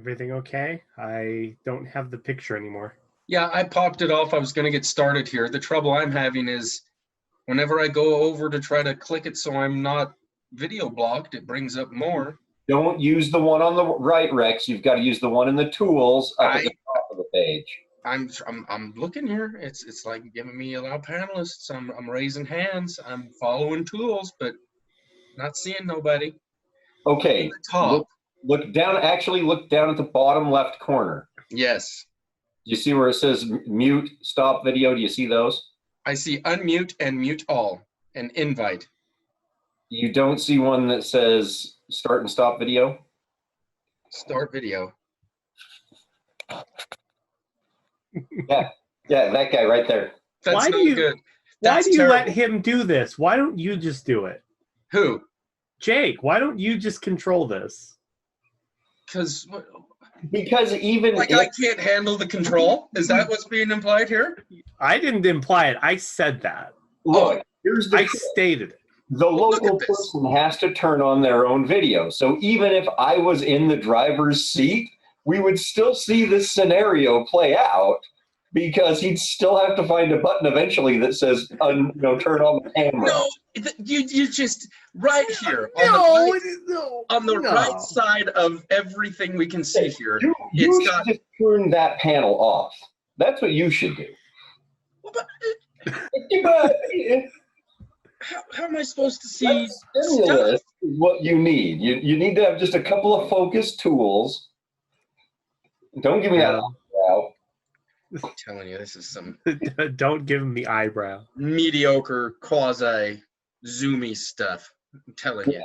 Everything okay? I don't have the picture anymore. Yeah, I popped it off. I was going to get started here. The trouble I'm having is whenever I go over to try to click it so I'm not video blocked, it brings up more. Don't use the one on the right, Rex. You've got to use the one in the tools up at the top of the page. I'm looking here. It's like giving me allow panelists. I'm raising hands. I'm following tools, but not seeing nobody. Okay. Top. Look down. Actually, look down at the bottom left corner. Yes. You see where it says mute, stop video? Do you see those? I see unmute and mute all and invite. You don't see one that says start and stop video? Start video. Yeah, that guy right there. That's Why not good. Why do you terrible. let him do this? Why don't you just do it? Who? Jake, why don't you just control this? Because even like I can't handle the control? Is that what's being implied here? I didn't imply it. I said that. Look, here's the I stated it. The local person has to turn on their own video. So even if I was in the driver's seat, we would still see this scenario play out because he'd still have to find a button eventually that says, turn on the camera. No, you just right here on the right side of everything we can see here. You should just turn that panel off. That's what you should do. How am I supposed to see stuff? Is what you need. You need to have just a couple of focus tools. Don't give me that eyebrow. I'm telling you, this is some don't give him the eyebrow. Mediocre quasi zoomy stuff. I'm telling you.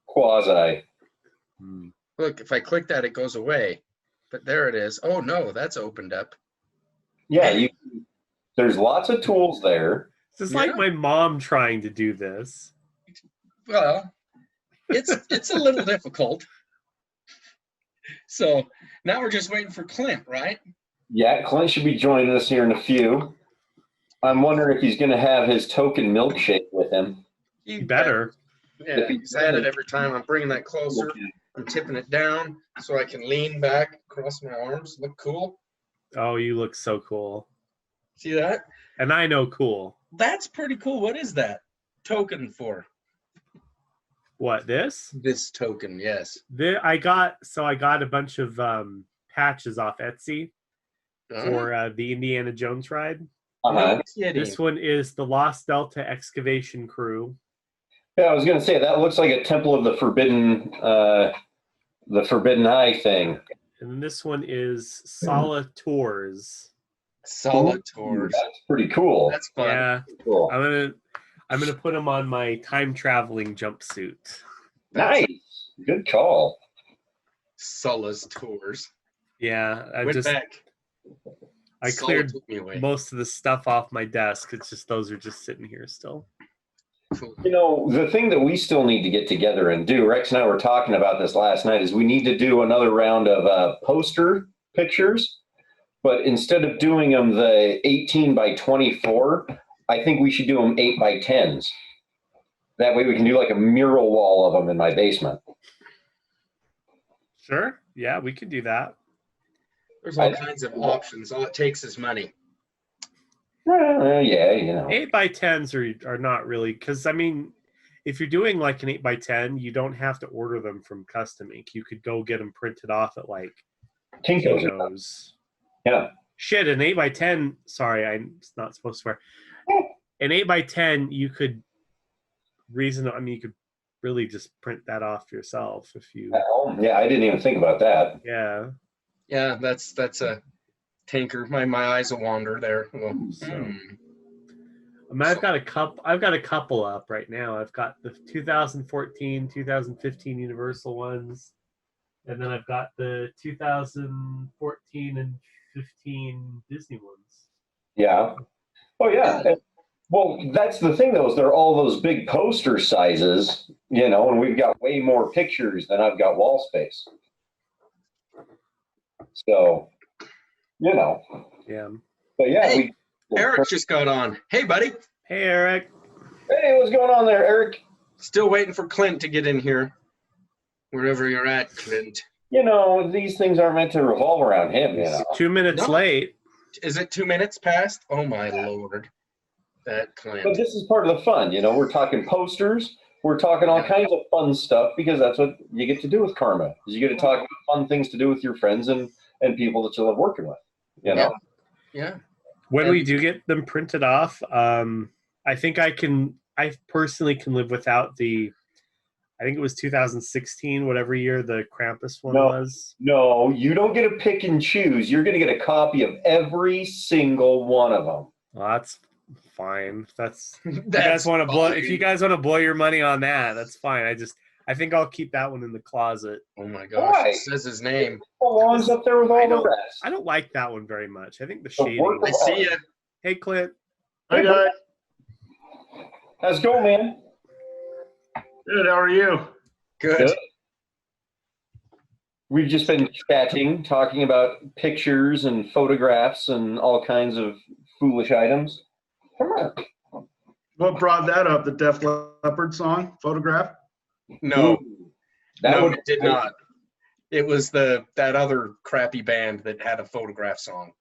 Quasi. Look, if I click that, it goes away. But there it is. Oh no, that's opened up. Yeah, there's lots of tools there. It's like my mom trying to do this. Well, it's a little difficult. So now we're just waiting for Clint, right? Yeah, Clint should be joining us here in a few. I'm wondering if he's going to have his token milkshake with him. He better. Yeah, he's had it every time. I'm bringing that closer. Okay. I'm tipping it down so I can lean back across my arms. Look cool. Oh, you look so cool. See that? And I know cool. That's pretty cool. What is that token for? What, this? This token, yes. I got a bunch of patches off Etsy for the Indiana Jones ride. This one is the Lost Delta Excavation Crew. Yeah, I was going to say that looks like a Temple of the Forbidden Eye thing. And then this one is Solitaires. Solitaires. That's pretty cool. That's fun. Yeah, cool. I'm gonna put them on my time traveling jumpsuit. Nice, good call. Solitaires. Yeah, I Sola cleared took me away. most of the stuff off my desk. It's just those are just sitting here still. Cool. The thing that we still need to get together and do, Rex and I were talking about this last night, is we need to do another round of poster pictures. But instead of doing them the 18 by 24, I think we should do them 8 by 10s. That way we can do like a mural wall of them in my basement. Sure. Yeah, we could do that. There's all kinds of options. All it takes is money. Yeah, 8 by 10s are not really, because I mean, if you're doing like an 8 by 10, you don't have to order them from Custom Ink. You could go get them printed off at like Kinko's. Yeah. Shit, an 8 by 10. Sorry, I'm not supposed to swear. An 8 by 10, you could you could really just print that off yourself if you. Yeah, I didn't even think about that. Yeah. Yeah, that's a tanker. My eyes will wander there. Well, I've got a couple up right now. I've got the 2014, 2015 Universal ones, and then I've got the 2014 and 15 Disney ones. Yeah. Oh yeah. Well, that's the thing, though, is they're all those big poster sizes, and we've got way more pictures than I've got wall space. So, Yeah. But yeah, hey, Eric just got on. Hey, buddy. Hey, Eric. Hey, what's going on there, Eric? Still waiting for Clint to get in here. Wherever you're at, Clint. You know, these things aren't meant to revolve around him, you know. 2 minutes No. late. Is it 2 minutes past? Oh my Lord. That But Clint. this is part of the fun, you know. We're talking posters. We're talking all kinds of fun stuff because that's what you get to do with Karma. Is you get to talk about fun things to do with your friends and people that you love working with, you know. Yeah. When And- we do get them printed off, I think I personally can live without I think it was 2016, whatever year the Krampus one was. No, you don't get to pick and choose. You're going to get a copy of every single one of them. Well, that's fine. If you That's guys want to blow, fine. if you guys want to blow your money on that, that's fine. I think I'll keep that one in the closet. Oh my gosh, Why? it says his name. It belongs up there with all the rest. I don't like that one very much. I think the The shading. work I see you. Hey, Clint. Hi guys. How's it going, man? Good. How are you? Good. We've just been chatting, talking about pictures and photographs and all kinds of foolish items. Come on. What brought that up? The Def Leppard song, Photograph? No, That no, would it did not. It was that other crappy band that had a Photograph song.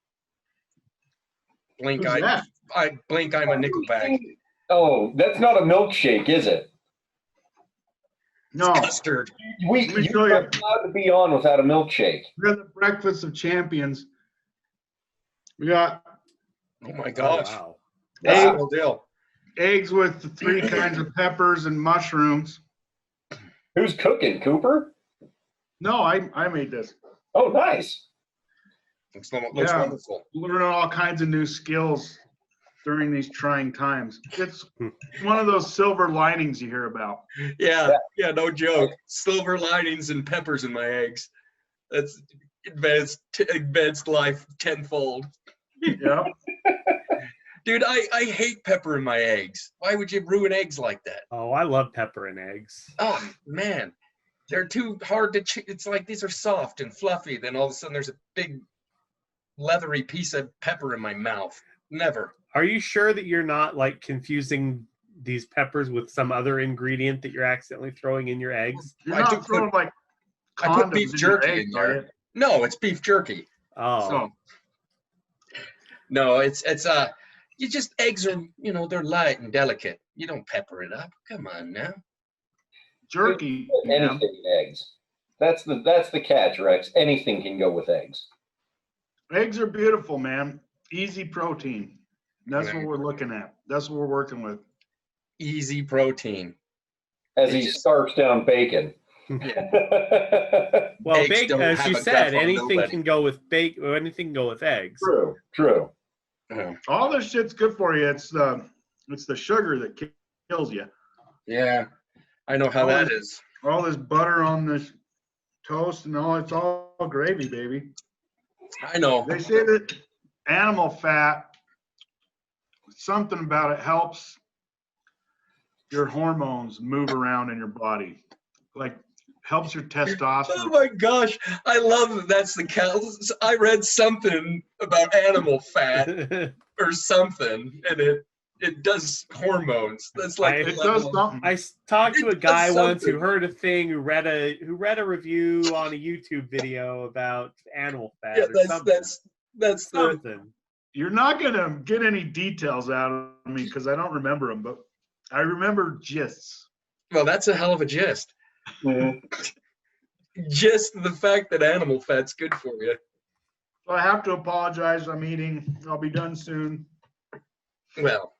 Blink, Who's that? I'm a Nickelback. Oh, that's not a milkshake, is it? No. Custard. You're show you. not allowed to be on without a milkshake. We're the Breakfast of Champions. We got Oh my gosh. Oh, wow. That's Hey. the whole deal. eggs with the 3 kinds of peppers and mushrooms. Who's cooking, Cooper? No, I made this. Oh, nice. Looks looks Yeah. wonderful. Learning all kinds of new skills during these trying times. It's one of those silver linings you hear about. Yeah, no joke. Silver linings and peppers in my eggs. That's advanced life tenfold. Yep. Dude, I hate pepper in my eggs. Why would you ruin eggs like that? Oh, I love pepper and eggs. Oh man, they're too hard to chew. It's like these are soft and fluffy. Then all of a sudden there's a big leathery piece of pepper in my mouth. Never. Are you sure that you're not like confusing these peppers with some other ingredient that you're accidentally throwing in your eggs? You're I not do throwing like I put condoms beef in your jerky eggs, in are there. you? No, it's beef jerky. Oh, So, No, it's you just eggs are, they're light and delicate. You don't pepper it up. Come on now. jerky. man. Anything in eggs. That's the catch, Rex. Anything can go with eggs. Eggs are beautiful, man. Easy protein. That's Yeah. what we're looking at. That's what we're working with. Easy protein. As he scarfs down bacon. well, Eggs don't as have you a said, guff on anything nobody. can go with bacon, or anything can go with eggs. True. All this shit's good for you. It's the sugar that kills you. Yeah, I know how that is. All this butter on this toast and all, it's all gravy, baby. I know. They say that animal fat, something about it helps your hormones move around in your body. Like helps your Oh testosterone. my gosh, I love that. That's the cow. I read something about animal fat or something, and it does hormones. That's like the It level does of- something. I talked to a It does guy once who something. heard a thing, who read a review on a YouTube video about animal fat. Yeah, or something. that's the something. You're not gonna get any details out of me because I don't remember them, but I remember gists. well, that's a hell of a gist. Mhm. Just the fact that animal fat's good for you. So I have to apologize. I'm eating. I'll be done soon. Well,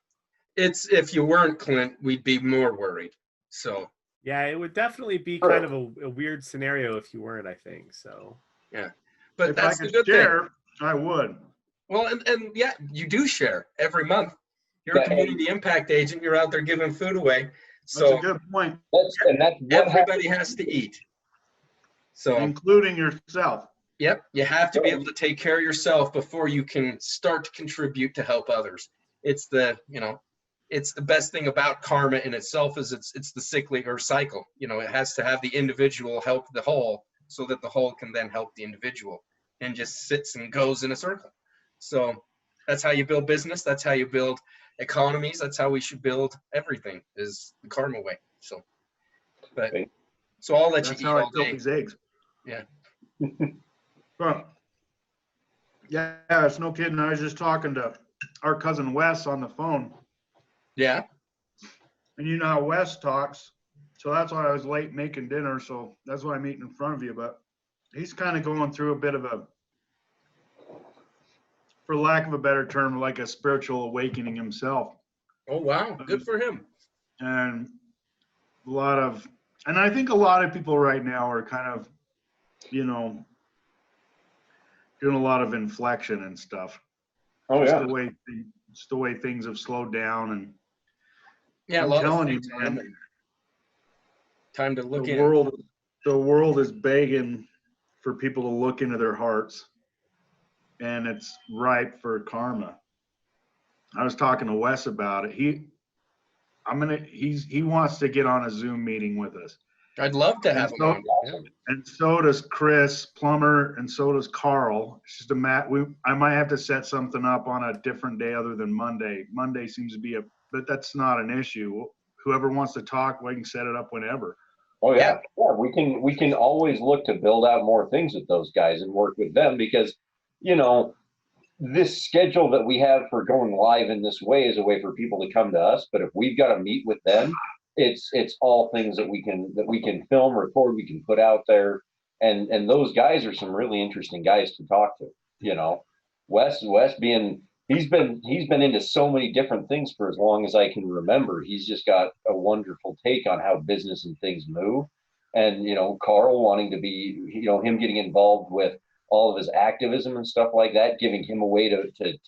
it's if you weren't Clint, we'd be more worried. So Yeah, it would definitely be Sure. kind of a weird scenario if you weren't, I think. So but If that's I the could good share, thing. I would. Well, and yeah, you do share every month. You're a Yeah, community impact agent. You're out there giving food away. That's So a good point, That's what happens. everybody has to eat. So including yourself. yep, you have to be able to take care of yourself before you can start to contribute to help others. It's the best thing about karma in itself is it's the cycle. It has to have the individual help the whole so that the whole can then help the individual, and just sits and goes in a circle. So that's how you build business. That's how you build economies. That's how we should build everything, is the karma way. So, but Okay. so I'll let That's you eat how I all built day. these eggs. But, yeah, it's no kidding. I was just talking to our cousin Wes on the phone, Yeah. and you know how Wes talks. So that's why I was late making dinner. So that's why I'm eating in front of you. But he's kind of going through a bit of a, for lack of a better term, like a spiritual awakening himself. Oh, wow. Good for him. And and I think a lot of people right now are kind of, you know, doing a lot of inflection and stuff. Oh Just yeah. the way things have slowed down. And Yeah, I'm telling you, man, time to look the in. world is begging for people to look into their hearts, and it's ripe for karma. I was talking to Wes about it. He wants to get on a Zoom meeting with us. I'd love to have him on. Yeah. And so does Chris Plummer, and so does Carl. It's just I might have to set something up on a different day other than Monday. Monday seems to be but that's not an issue. Whoever wants to talk, we can set it up whenever. Oh yeah. Yeah. We can always look to build out more things with those guys and work with them because, you know, this schedule that we have for going live in this way is a way for people to come to us. But if we've got to meet with them, it's all things that we can film, record, we can put out there. And those guys are some really interesting guys to talk to. You know, Wes being he's been into so many different things for as long as I can remember. He's just got a wonderful take on how business and things move. And, you know, Carl wanting to be, you know, him getting involved with all of his activism and stuff like that, giving him a way to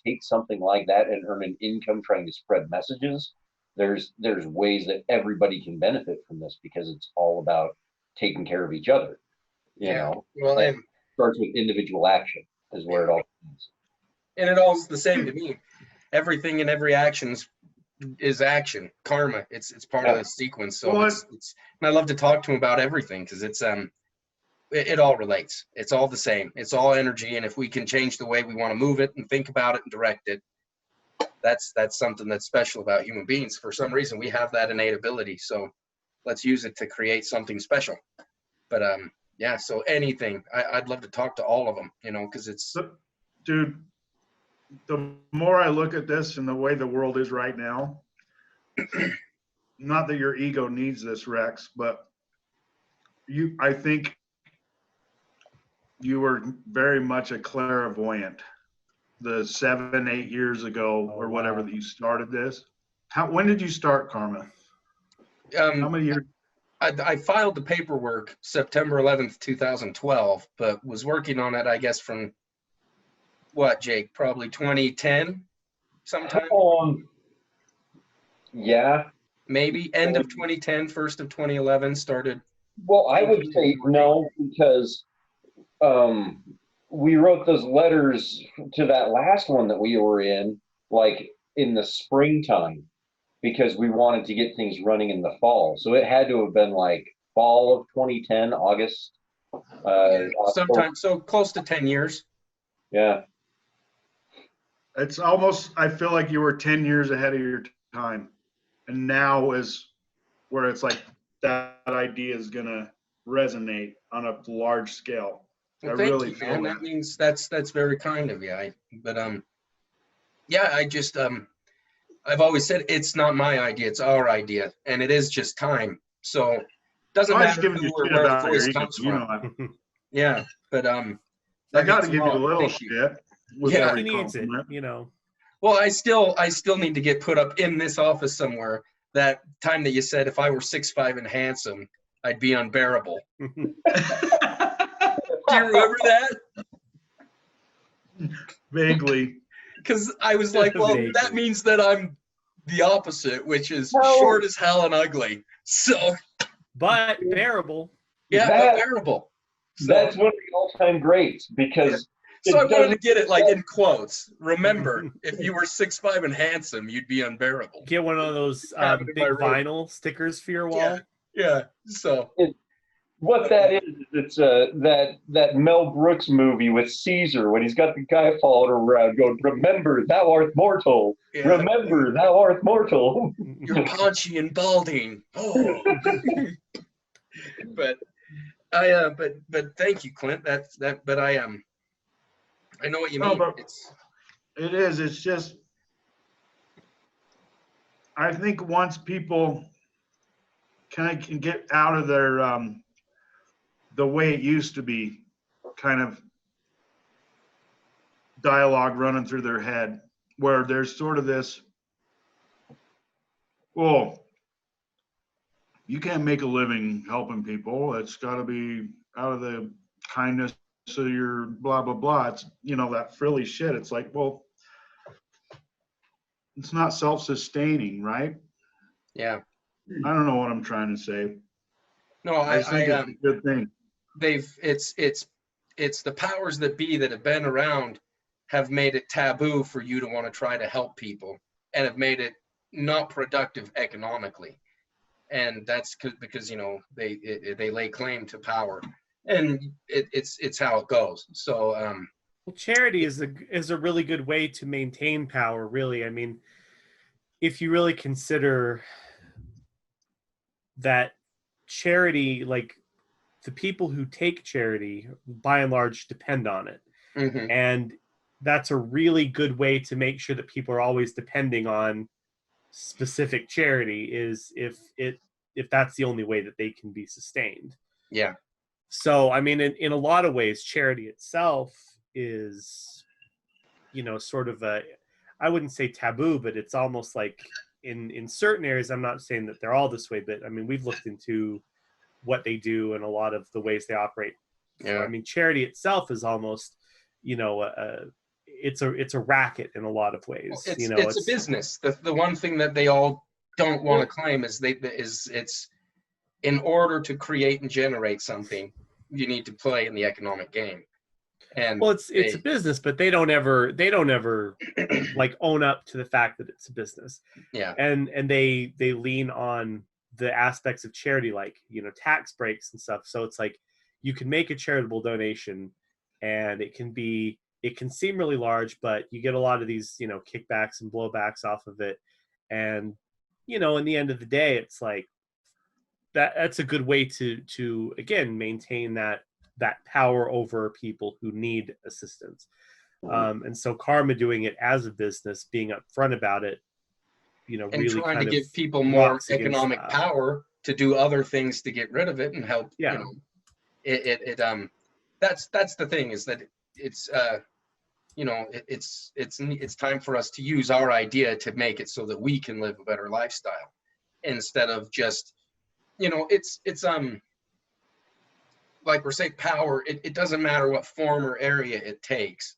take something like that and earn an income trying to spread messages. There's ways that everybody can benefit from this because it's all about taking care of each other. You know, well, it starts with individual action is where it all comes. And it all's the same to me. Everything in every action is action, karma. It's part of the sequence. So and I love to talk to him about everything because it all relates. It's all the same. It's all energy. And if we can change the way we want to move it and think about it and direct it, that's something that's special about human beings. For some reason, we have that innate ability. So let's use it to create something special. But yeah, so anything. I'd love to talk to all of them, you know, because it's. Dude, the more I look at this and the way the world is right now, not that your ego needs this, Rex, but I think you were very much a clairvoyant the 7-8 years ago or whatever that you started this. When did you start Karma? How many years? I filed the paperwork September 11th, 2012, but was working on it, I guess, from what, Jake? Probably 2010 sometime? Yeah. Maybe end of 2010, first of 2011 started. Well, I would say no, because we wrote those letters to that last one that we were in, like in the springtime, because we wanted to get things running in the fall. So it had to have been like fall of 2010, August. Sometime, so close to 10 years. Yeah. It's almost, I feel like you were 10 years ahead of your time. And now is where it's like that idea is going to resonate on a large scale. Well, thank you, man. That means that's very kind of you. Yeah, I just I've always said it's not my idea, it's our idea, and it is just time. So it doesn't matter who or where the voice comes from. Yeah, but I got to give you a little shit. Yeah, he needs it, you know. Well, I still need to get put up in this office somewhere. That time that you said if I were 6'5" and handsome, I'd be unbearable. Do you remember that? Vaguely. Because I was like, well, that means that I'm the opposite, which is short as hell and ugly. So, but bearable. Yeah, but bearable. So, that's one of the all-time greats because. So I wanted to get it like in quotes. Remember, if you were 6'5" and handsome, you'd be unbearable. Get one of those big vinyl stickers for your wall. Yeah. So what that is, it's that Mel Brooks movie with Caesar when he's got the guy following around going, "Remember, thou art mortal. Yeah. Remember, thou art mortal." You're paunchy and balding. Oh. But But thank you, Clint. But I know what you No, mean. but It's it is. It's just, I think once people kind of can get out of their, the way it used to be, kind of dialogue running through their head, where there's sort of this, well, you can't make a living helping people. It's got to be out of the kindness of your blah, blah, blah. It's, you know, that frilly shit. It's like, well, it's not self-sustaining, right? yeah. I don't know what I'm trying to say. No, I just think it's a good thing. It's the powers that be that have been around have made it taboo for you to want to try to help people, and have made it not productive economically. And that's because you know they lay claim to power, and it's how it goes. So Well, charity is a really good way to maintain power, really. I mean, if you really consider that charity, like the people who take charity, by and large, depend on it. mhm. And that's a really good way to make sure that people are always depending on specific charity, is if that's the only way that they can be sustained. Yeah, So, I mean, in a lot of ways, charity itself is, you know, sort of a, I wouldn't say taboo, but it's almost like in certain areas, I'm not saying that they're all this way, but I mean, we've looked into what they do and a lot of the ways they operate. yeah. I mean, charity itself is almost, you know, it's a racket in a lot of ways. Well, you know, it's a business. The one thing that they all don't want to claim is it's in order to create and generate something, you need to play in the economic game. And well, it's a business, but they don't ever like own up to the fact that it's a business. yeah, And they lean on the aspects of charity, like, you know, tax breaks and stuff. So it's like you can make a charitable donation, and it can seem really large, but you get a lot of these, you know, kickbacks and blowbacks off of it. And, you know, in the end of the day, it's like that's a good way to again maintain that power over people who need assistance. And so Karma doing it as a business, being upfront about it, you know, and really trying kind to of give people more rocks against economic that. power to do other things to get rid of it and help. Yeah. You know, that's the thing, is that it's you know, it's time for us to use our idea to make it so that we can live a better lifestyle, instead of just, you know, it's like we're saying, power, it doesn't matter what form or area it takes.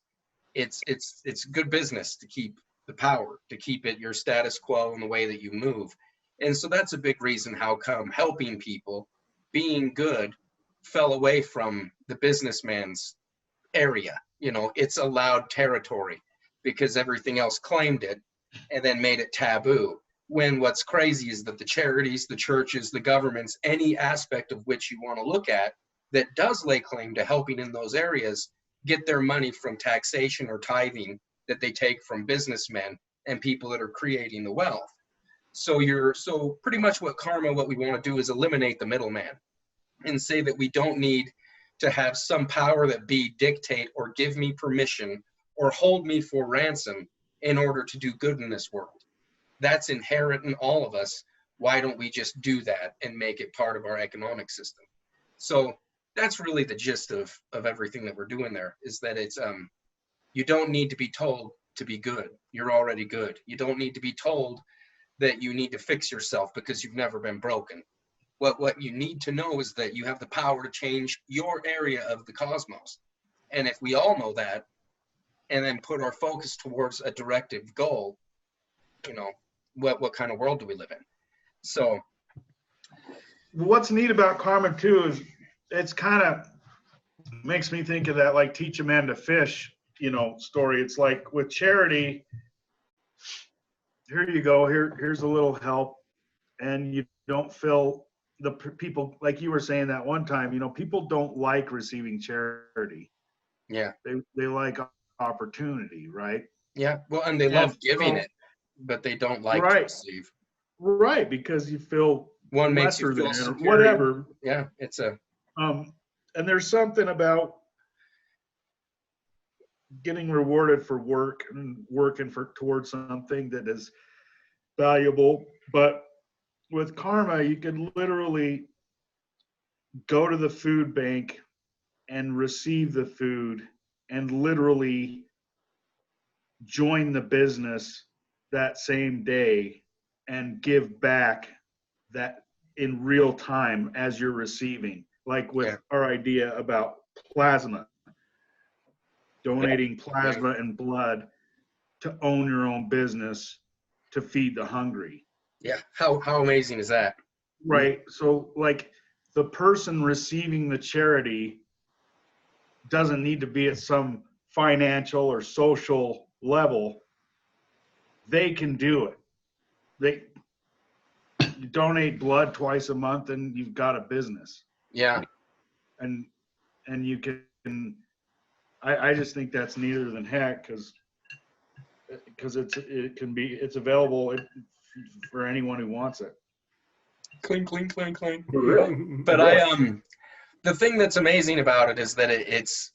It's good business to keep the power, to keep it your status quo in the way that you move. And so that's a big reason how come helping people, being good, fell away from the businessman's area. You know, it's allowed territory because everything else claimed it and then made it taboo. When what's crazy is that the charities, the churches, the governments, any aspect of which you want to look at that does lay claim to helping in those areas, get their money from taxation or tithing that they take from businessmen and people that are creating the wealth. So pretty much what we want to do is eliminate the middleman and say that we don't need to have some power that be dictate or give me permission or hold me for ransom in order to do good in this world. That's inherent in all of us. Why don't we just do that and make it part of our economic system? So that's really the gist of everything that we're doing there, is that it's you don't need to be told to be good. You're already good. You don't need to be told that you need to fix yourself because you've never been broken. What you need to know is that you have the power to change your area of the cosmos. And if we all know that, and then put our focus towards a directive goal, you know, what kind of world do we live in? So What's neat about Karma too is it's kind of makes me think of that, like, teach a man to fish, you know, story. It's like with charity, here you go, here's a little help, and you don't feel the people, like you were saying that one time, you know, people don't like receiving charity. yeah, They like opportunity, right? yeah. Well, and they love giving it, but they don't like to receive. Right, because you feel One makes you lesser feel than, or superior. whatever. Yeah, it's a and there's something about getting rewarded for work and working towards something that is valuable. But with karma, you can literally go to the food bank and receive the food and literally join the business that same day and give back that in real time as you're receiving, like with our idea about plasma, donating plasma and blood to own your own business to feed the hungry. Yeah. How amazing is that? Right. So like the person receiving the charity doesn't need to be at some financial or social level. They can do it. You donate blood twice a month and you've got a business. Yeah. And you can, I just think that's neater than heck because it's available for anyone who wants it. Cling, cling, cling, cling. Really? But the thing that's amazing about it is that it's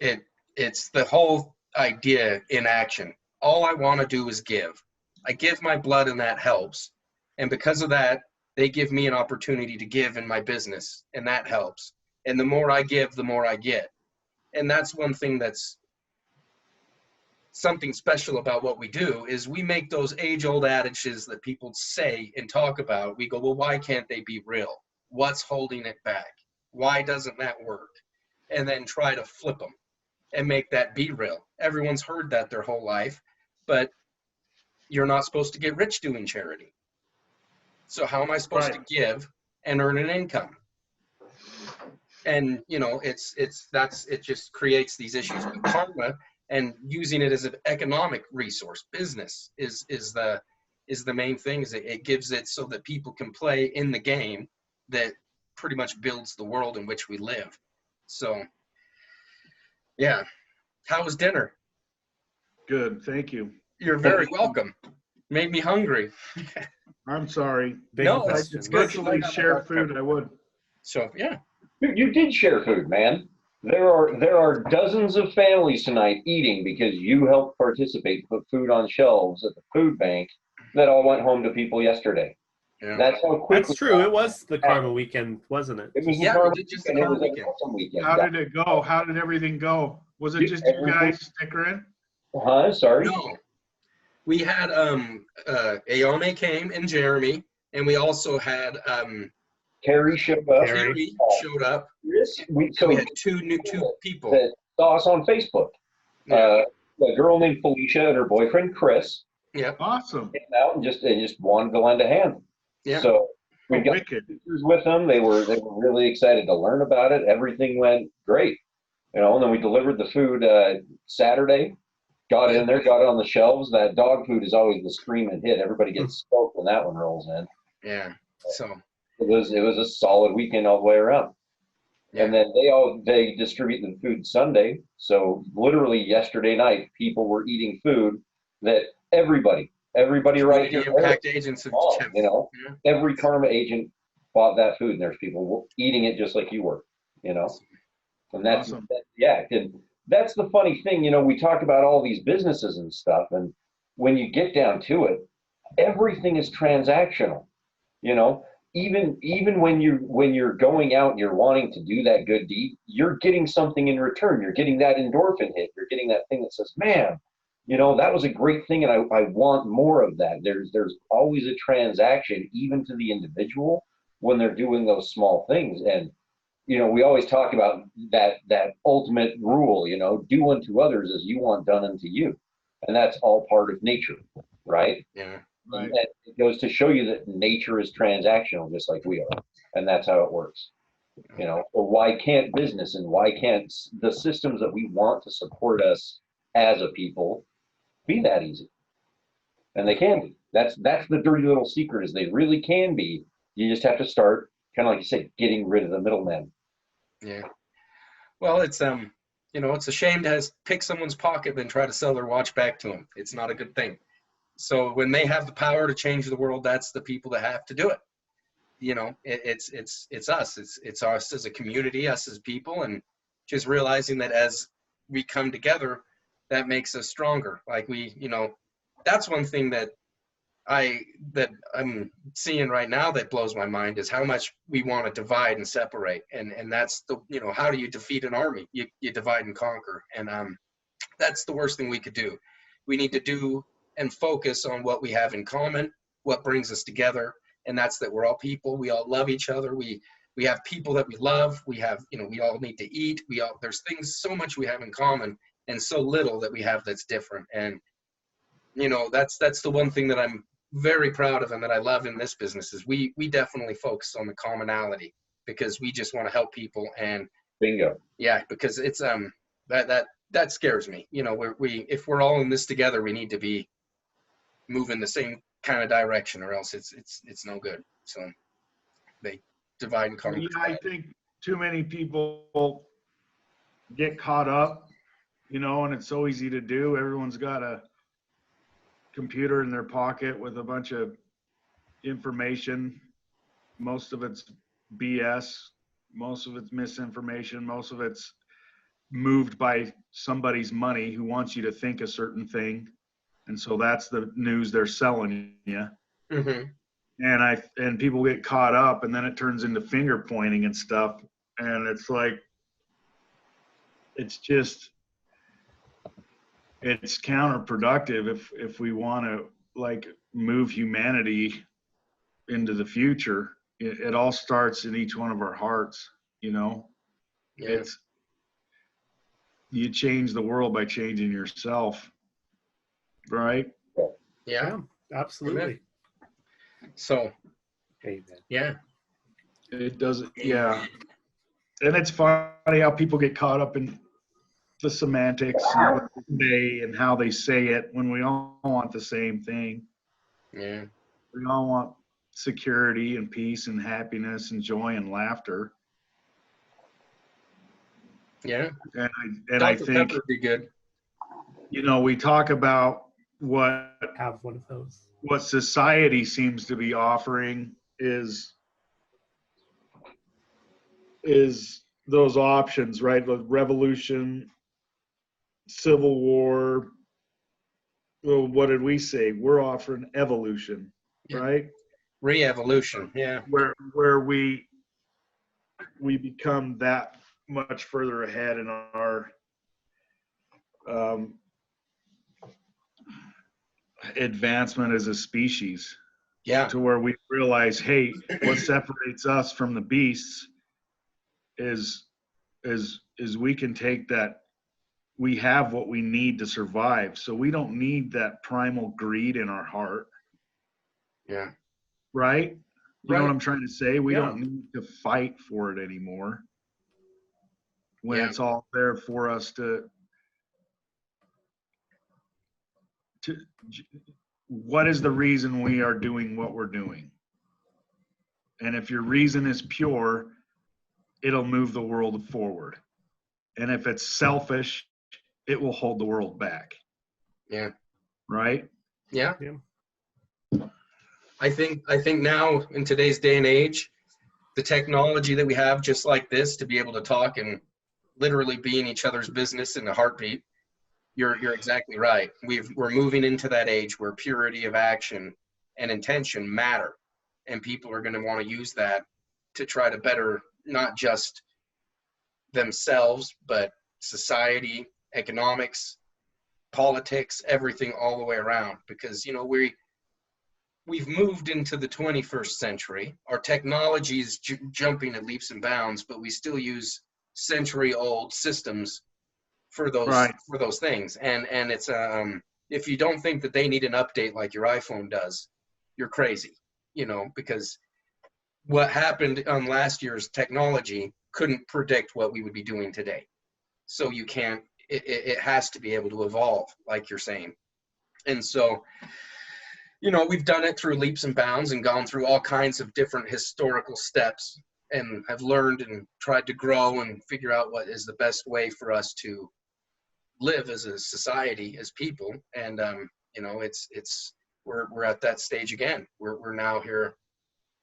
the whole idea in action. All I want to do is give. I give my blood and that helps. And because of that, they give me an opportunity to give in my business, and that helps. And the more I give, the more I get. And that's one thing that's something special about what we do is we make those age-old adages that people say and talk about. We go, well, why can't they be real? What's holding it back? Why doesn't that work? And then try to flip them and make that be real. Everyone's heard that their whole life, but you're not supposed to get rich doing charity. So how am I supposed to give and earn an income? And it just creates these issues with karma, and using it as an economic resource. Business is the main thing. Is it gives it so that people can play in the game that pretty much builds the world in which we live. So yeah. How was dinner? Good, thank you. You're very welcome. Made me hungry. I'm sorry. No, If I it's could good. virtually share food, I would. So yeah. You did share food, man. There are dozens of families tonight eating because you helped participate, put food on shelves at the food bank that all went home to people yesterday. Yeah. That's how quickly. That's true. It was the karma weekend, wasn't it? It was Yeah, karma we did just the weekend. It karma was an weekend. awesome weekend. How did it go? How did everything go? Was it just you guys stickering? Huh? Sorry. No. We had Ayame came and Jeremy, and we also had Carrie showed up. Carrie showed up. We had two people. that saw us on Facebook. Yeah. A girl named Felicia and her boyfriend Chris Yeah. Awesome. came out and just wanted to lend a hand. Yeah. So we got Wicked. pictures with them. They were really excited to learn about it. Everything went great, and then we delivered the food Saturday. Got in there, got it on the shelves. That dog food is always the screaming hit. Everybody gets stoked when that one rolls in. Yeah. So It was a solid weekend all the way around. yeah. And then they distribute the food Sunday. So literally yesterday night, people were eating food that everybody right here, Impact agents have yeah. every karma agent bought that food, and there's people eating it just like you were, and that's Awesome. and that's the funny thing. We talk about all these businesses and stuff, and when you get down to it, everything is transactional. Even when you're going out and you're wanting to do that good deed, you're getting something in return. You're getting that endorphin hit. You're getting that thing that says, man, that was a great thing, and I want more of that. There's always a transaction, even to the individual, when they're doing those small things. And we always talk about that ultimate rule, do unto others as you want done unto you. And that's all part of nature, right? Yeah. Right. And it goes to show you that nature is transactional, just like we are. And that's how it works. So why can't business and why can't the systems that we want to support us as a people be that easy? And they can be. That's the dirty little secret, is they really can be. You just have to start, kind of like you said, getting rid of the middlemen. Yeah. Well, it's it's a shame to pick someone's pocket and try to sell their watch back to them. It's not a good thing. So when they have the power to change the world, that's the people that have to do it. It's us. It's us as a community, us as people, and just realizing that as we come together, that makes us stronger. Like we, you know, that's one thing that I'm seeing right now that blows my mind is how much we want to divide and separate. And that's the, you know, how do you defeat an army? You divide and conquer. And that's the worst thing we could do. We need to do and focus on what we have in common, what brings us together. And that's that we're all people. We all love each other. We have people that we love. We have, you know, we all need to eat. There's things, so much we have in common and so little that we have that's different. And, you know, that's the one thing that I'm very proud of and that I love in this business is we definitely focus on the commonality because we just want to help people. And Bingo. yeah, because it's that scares me. You know, if we're all in this together, we need to be moving the same kind of direction, or else it's no good. So they divide and conquer. Yeah, I think too many people get caught up, you know, and it's so easy to do. Everyone's got a computer in their pocket with a bunch of information. Most of it's BS. Most of it's misinformation. Most of it's moved by somebody's money who wants you to think a certain thing. And so that's the news they're selling you. Mm-hmm. And people get caught up, and then it turns into finger pointing and stuff. And it's like, it's counterproductive if we want to like move humanity into the future. It all starts in each one of our hearts, you know. Yeah. You change the world by changing yourself, right? Yeah. Absolutely. Amen. So, Amen. yeah. It doesn't, yeah. And it's funny how people get caught up in the semantics and what they say and how they say it when we all want the same thing. Yeah. We all want security and peace and happiness and joy and laughter. Yeah. And I Dr. think, Pepper would be good. you know, we talk about what Have one of those. society seems to be offering is those options, right? The revolution, civil war. Well, what did we say? We're offering evolution, Yeah. right? Re-evolution. Yeah. Where we become that much further ahead in our advancement as a species. Yeah. To where we realize, hey, what separates us from the beasts is we can take that. We have what we need to survive, so we don't need that primal greed in our heart. Yeah. Right? You know Right. what I'm trying to say? We Yeah. don't need to fight for it anymore. When Yeah. it's all there for us to what is the reason we are doing what we're doing? And if your reason is pure, it'll move the world forward. And if it's selfish, it will hold the world back. Yeah. Right? Yeah. Yeah. I think now in today's day and age, the technology that we have just like this to be able to talk and literally be in each other's business in a heartbeat, you're exactly right. We're moving into that age where purity of action and intention matter, and people are going to want to use that to try to better not just themselves, but society, economics, politics, everything all the way around. Because, you know, we've moved into the 21st century. Our technology is jumping at leaps and bounds, but we still use century-old systems for those things. And it's if you don't think that they need an update like your iPhone does, you're crazy. You know, because what happened on last year's technology couldn't predict what we would be doing today. So you can't. It has to be able to evolve, like you're saying. And so, you know, we've done it through leaps and bounds and gone through all kinds of different historical steps and have learned and tried to grow and figure out what is the best way for us to live as a society, as people. And, you know, we're at that stage again. We're now here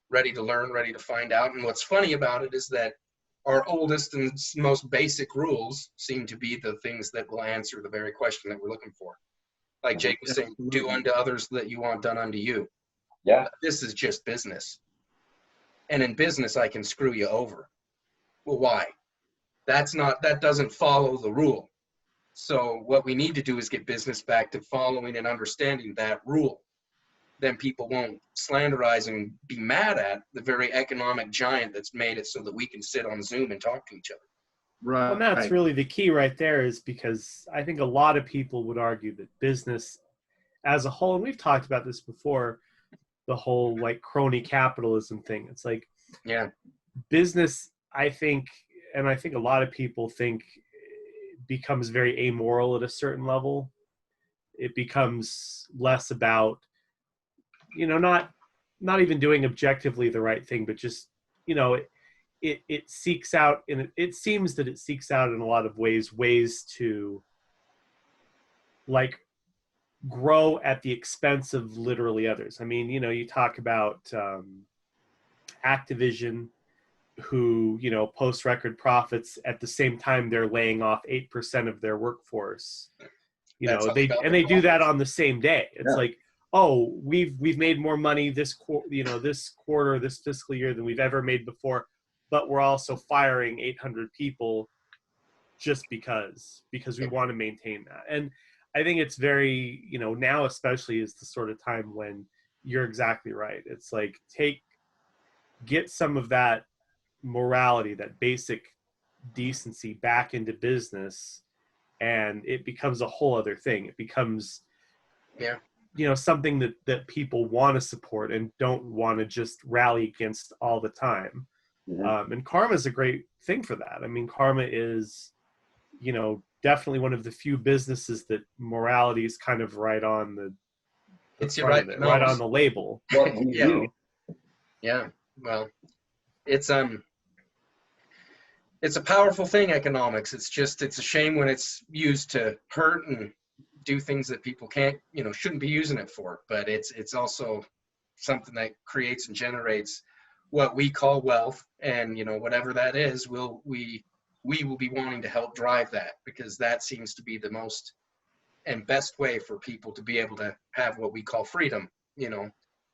ready to learn, ready to find out. And what's funny about it is that our oldest and most basic rules seem to be the things that will answer the very question that we're looking for. Like Jake was saying, do unto others that you want done unto you. Yeah. This is just business. And in business, I can screw you over. Well, why? That doesn't follow the rule. So what we need to do is get business back to following and understanding that rule. Then people won't slanderize and be mad at the very economic giant that's made it so that we can sit on Zoom and talk to each other. Right. Well, and that's really the key right there, is because I think a lot of people would argue that business as a whole, and we've talked about this before, the whole like crony capitalism thing. It's like, yeah, business, I think, and I think a lot of people think, becomes very amoral at a certain level. It becomes less about, not even doing objectively the right thing, but just, it seeks out, and it seems that it seeks out in a lot of ways to like grow at the expense of literally others. I mean, you talk about Activision, who, post record profits at the same time they're laying off 8% of their workforce. They do that on the same day. It's like, oh, we've made more money this quarter, this fiscal year than we've ever made before, but we're also firing 800 people just because we want to maintain that. And I think it's very, now especially is the sort of time when you're exactly right. It's like, get some of that morality, that basic decency back into business, and it becomes a whole other thing. It becomes, something that people want to support and don't want to just rally against all the time. Mm-hmm. And Karma is a great thing for that. I mean, Karma is, definitely one of the few businesses that morality is kind of right on the front of it, right on the label. Yeah. Well, it's a powerful thing, economics. It's a shame when it's used to hurt and do things that people can't, shouldn't be using it for. But it's also something that creates and generates what we call wealth, and whatever that is, we will be wanting to help drive that, because that seems to be the most and best way for people to be able to have what we call freedom. It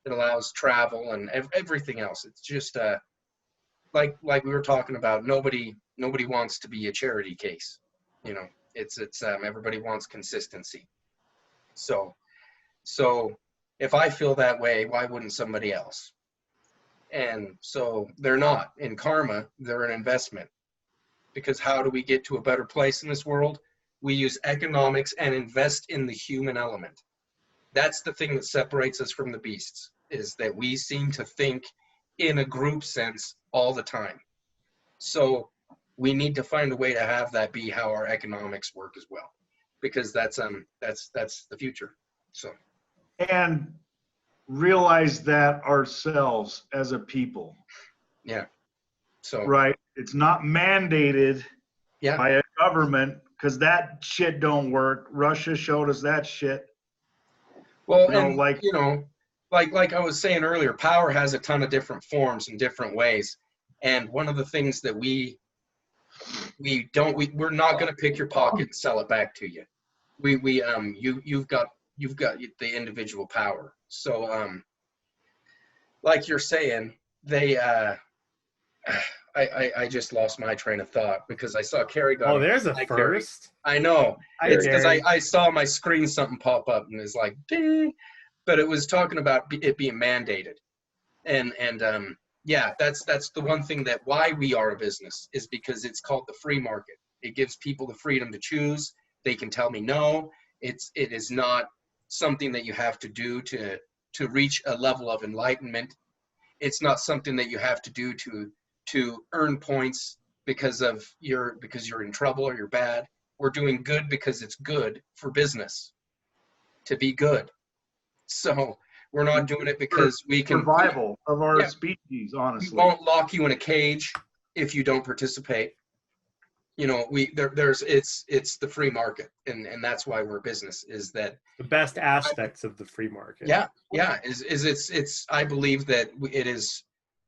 allows travel and everything else. It's just like we were talking about, nobody wants to be a charity case. It's everybody wants consistency. So if I feel that way, why wouldn't somebody else? And so they're not. In Karma, they're an investment. Because how do we get to a better place in this world? We use economics and invest in the human element. That's the thing that separates us from the beasts, is that we seem to think in a group sense all the time. So we need to find a way to have that be how our economics work as well, because that's the future. So, and realize that ourselves as a people. Yeah. So right, it's not mandated by a government, because that shit don't work. Russia showed us that shit. Well, like I was saying earlier, power has a ton of different forms and different ways. And one of the things that we're not going to pick your pocket and sell it back to you. You've got the individual power. So like you're saying, I just lost my train of thought because I saw Carrie got. Oh, there's a first. I know. It's because I saw my screen something pop up and it's like ding, but it was talking about it being mandated, and that's the one thing that why we are a business is because it's called the free market. It gives people the freedom to choose. They can tell me no. It is not something that you have to do to reach a level of enlightenment. It's not something that you have to do to earn points because you're in trouble or you're bad. We're doing good because it's good for business to be good. So we're not doing it because we can survival of our species. Honestly, we won't lock you in a cage if you don't participate. It's the free market, and that's why we're a business. Is that the best aspects of the free market? Yeah. Is it's I believe that it is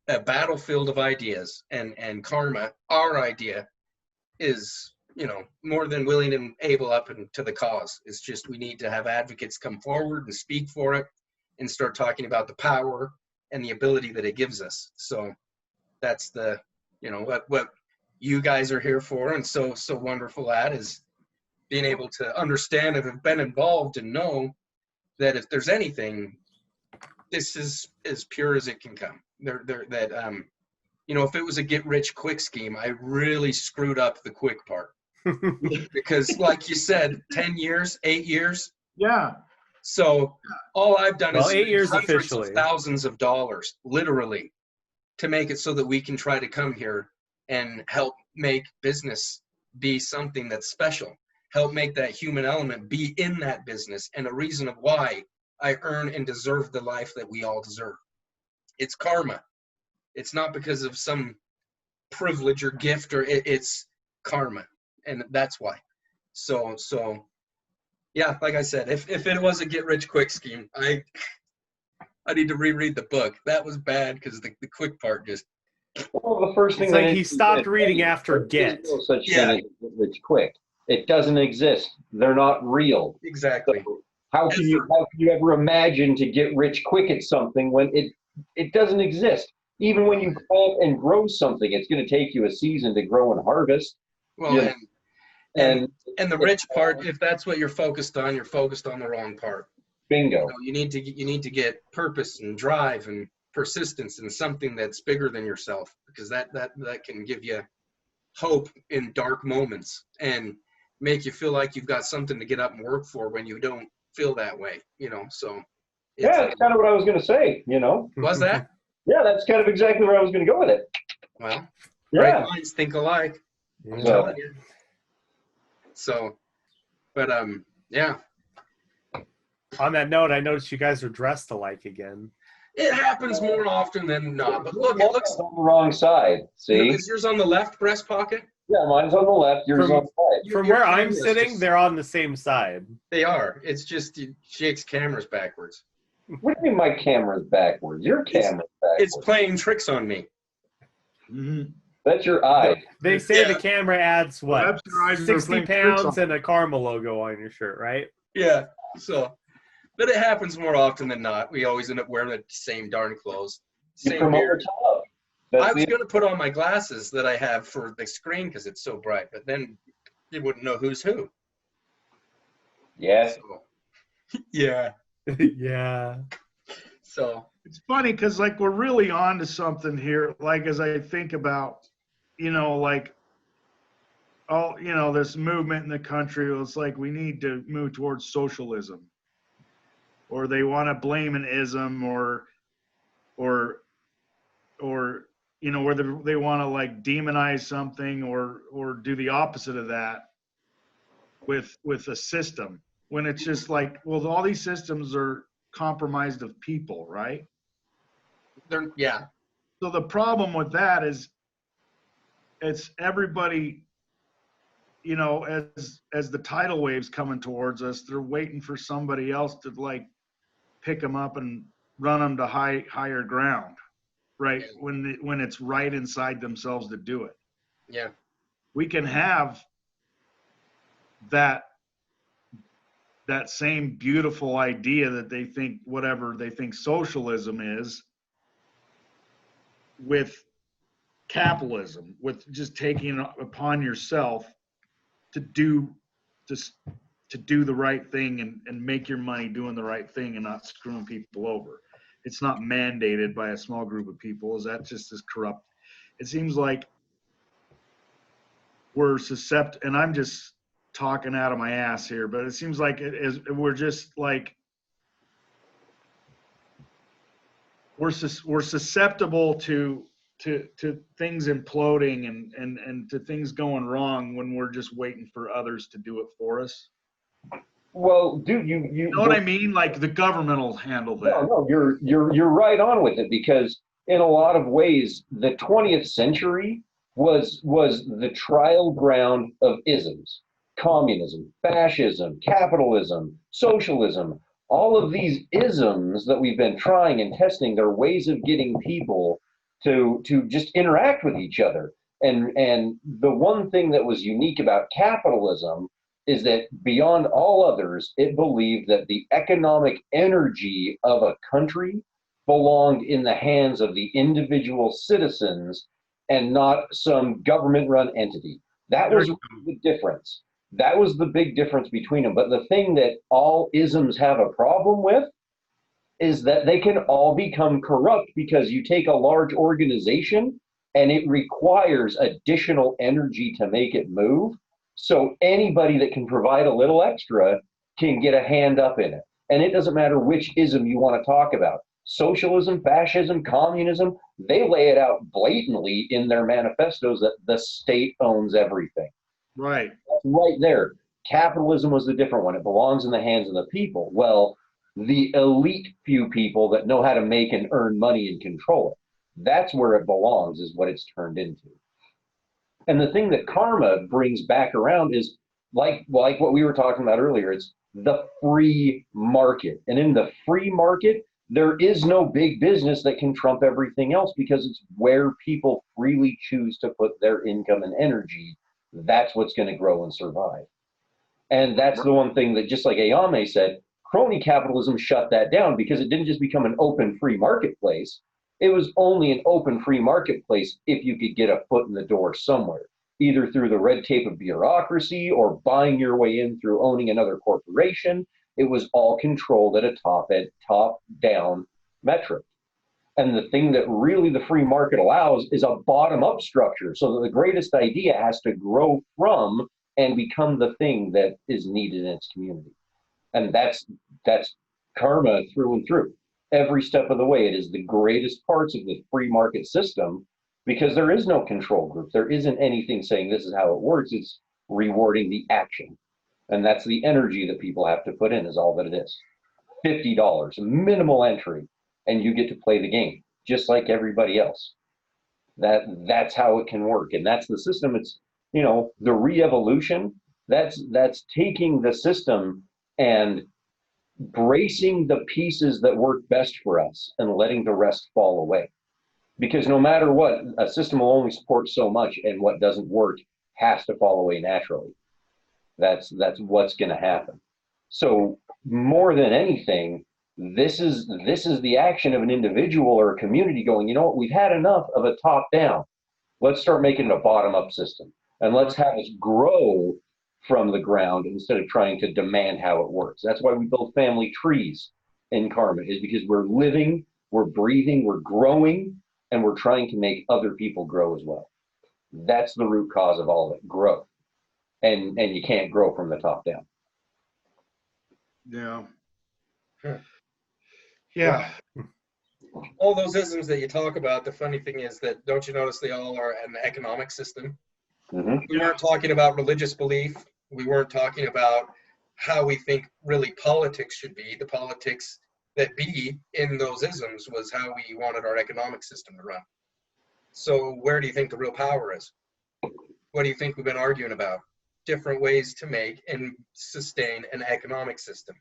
a battlefield of ideas, and karma, our idea, is, you know, more than willing and able up and to the cause. It's just we need to have advocates come forward and speak for it and start talking about the power and the ability that it gives us. So that's the, you know, what you guys are here for, and so wonderful at, is being able to understand and have been involved and know that if there's anything, this is as pure as it can come. That you know, if it was a get rich quick scheme, I really screwed up the quick part. Because like you said, 10 years, 8 years. Yeah. So all I've done is 8 years hundreds officially. of thousands of dollars, literally, to make it so that we can try to come here and help make business be something that's special. Help make that human element be in that business, and a reason of why I earn and deserve the life that we all deserve. It's karma. It's not because of some privilege or gift, or it's karma, and that's why. So yeah, like I said, if it was a get rich quick scheme, I need to reread the book. That was bad because the quick part just. Well, the first thing It's like he stopped reading after get. There's no such Yeah. thing as get rich quick. It doesn't exist. They're not real. Exactly. So how can you ever imagine to get rich quick at something when it doesn't exist? Even when you plant and grow something, it's going to take you a season to grow and harvest. Well, Yeah. and the rich part, if that's what you're focused on, you're focused on the wrong part. Bingo. You know, you need to get purpose and drive and persistence and something that's bigger than yourself, because that can give you hope in dark moments and make you feel like you've got something to get up and work for when you don't feel that way, you know. So Yeah, that's kind of what I was going to say, you know. was that? Yeah, that's kind of exactly where I was going to go with it. Well, Yeah. great minds think alike. I'm Yeah. telling you. So, but yeah, On that note, I noticed you guys are dressed alike again. it happens more often than not. But look, it looks. on the wrong side. See? Is yours on the left breast pocket? Yeah, mine's on the left, yours From- on the right. From Your where I'm camera's sitting, just- they're on the same side. They are. It's just Jake's camera's backwards. What do you mean my camera's backwards? Your camera's backwards. It's playing tricks on me. Mhm. That's your eye. They say Yeah. the camera adds what, Perhaps your eyes are 60 playing tricks pounds on- and a Karma logo on your shirt, right? Yeah. So, but it happens more often than not. We always end up wearing the same darn clothes. You Same promote beard. to love. I That's was the, going to put on my glasses that I have for the screen because it's so bright, but then you wouldn't know who's who. yeah. So, yeah. Yeah. So, It's funny because like we're really on to something here. Like as I think about, you know, like all, you know, this movement in the country, it's like we need to move towards socialism, or they want to blame an ism, or you know, where they want to like demonize something, or do the opposite of that with a system, when it's just like, well, all these systems are compromised of people, right? yeah. So the problem with that is it's everybody, you know, as the tidal waves coming towards us, they're waiting for somebody else to like pick them up and run them to higher ground, right? When it's right inside themselves to do it. Yeah. We can have that same beautiful idea that they think, whatever they think socialism is, with capitalism, with just taking it upon yourself to do the right thing and make your money doing the right thing and not screwing people over. It's not mandated by a small group of people. Is that just as corrupt? It seems like we're susceptible, and I'm just talking out of my ass here, but it seems like we're just like we're susceptible to things imploding and to things going wrong when we're just waiting for others to do it for us. Well, dude, you know what I mean? Like the government will handle that. No, you're right on with it, because in a lot of ways, the 20th century was the trial ground of isms. Communism, fascism, capitalism, socialism, all of these isms that we've been trying and testing, they're ways of getting people to just interact with each other. And the one thing that was unique about capitalism is that beyond all others, it believed that the economic energy of a country belonged in the hands of the individual citizens and not some government-run entity. That was the difference. That was the big difference between them. But the thing that all isms have a problem with is that they can all become corrupt because you take a large organization and it requires additional energy to make it move. So anybody that can provide a little extra can get a hand up in it. And it doesn't matter which ism you want to talk about. Socialism, fascism, communism, they lay it out blatantly in their manifestos that the state owns everything. Right. Right there. Capitalism was the different one. It belongs in the hands of the people. Well, the elite few people that know how to make and earn money and control it. That's where it belongs, is what it's turned into. And the thing that karma brings back around is like what we were talking about earlier, it's the free market. And in the free market, there is no big business that can trump everything else because it's where people freely choose to put their income and energy. That's what's going to grow and survive. And that's the one thing that, just like Ayame said, crony capitalism shut that down because it didn't just become an open free marketplace. It was only an open free marketplace if you could get a foot in the door somewhere, either through the red tape of bureaucracy or buying your way in through owning another corporation. It was all controlled at a top-down metric. And the thing that really the free market allows is a bottom-up structure, so that the greatest idea has to grow from and become the thing that is needed in its community. And that's karma through and through. Every step of the way, it is the greatest parts of the free market system because there is no control group. There isn't anything saying this is how it works. It's rewarding the action. And that's the energy that people have to put in is all that it is. $50, minimal entry, and you get to play the game just like everybody else. That's how it can work. And that's the system. It's, the re-evolution, that's taking the system and bracing the pieces that work best for us and letting the rest fall away. Because no matter what, a system will only support so much, and what doesn't work has to fall away naturally. That's what's going to happen. So more than anything, this is the action of an individual or a community going, you know what, we've had enough of a top down. Let's start making it a bottom up system, and let's have us grow from the ground instead of trying to demand how it works. That's why we build family trees in karma, is because we're living, we're breathing, we're growing, and we're trying to make other people grow as well. That's the root cause of all of it, growth. And you can't grow from the top down. Yeah. Yeah. All those isms that you talk about, the funny thing is that, don't you notice they all are an economic system? Mm-hmm. We weren't talking about religious belief. We weren't talking about how we think really politics should be. The politics that be in those isms was how we wanted our economic system to run. So where do you think the real power is? What do you think we've been arguing about? Different ways to make and sustain an economic system.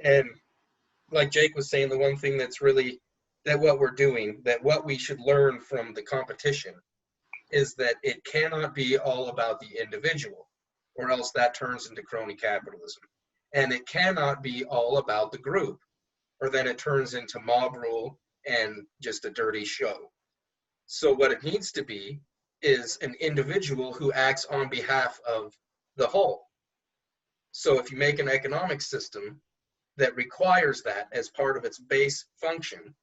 And like Jake was saying, the one thing that's really, that what we're doing, that what we should learn from the competition is that it cannot be all about the individual, or else that turns into crony capitalism. And it cannot be all about the group, or then it turns into mob rule and just a dirty show. So what it needs to be is an individual who acts on behalf of the whole. So if you make an economic system that requires that as part of its base function,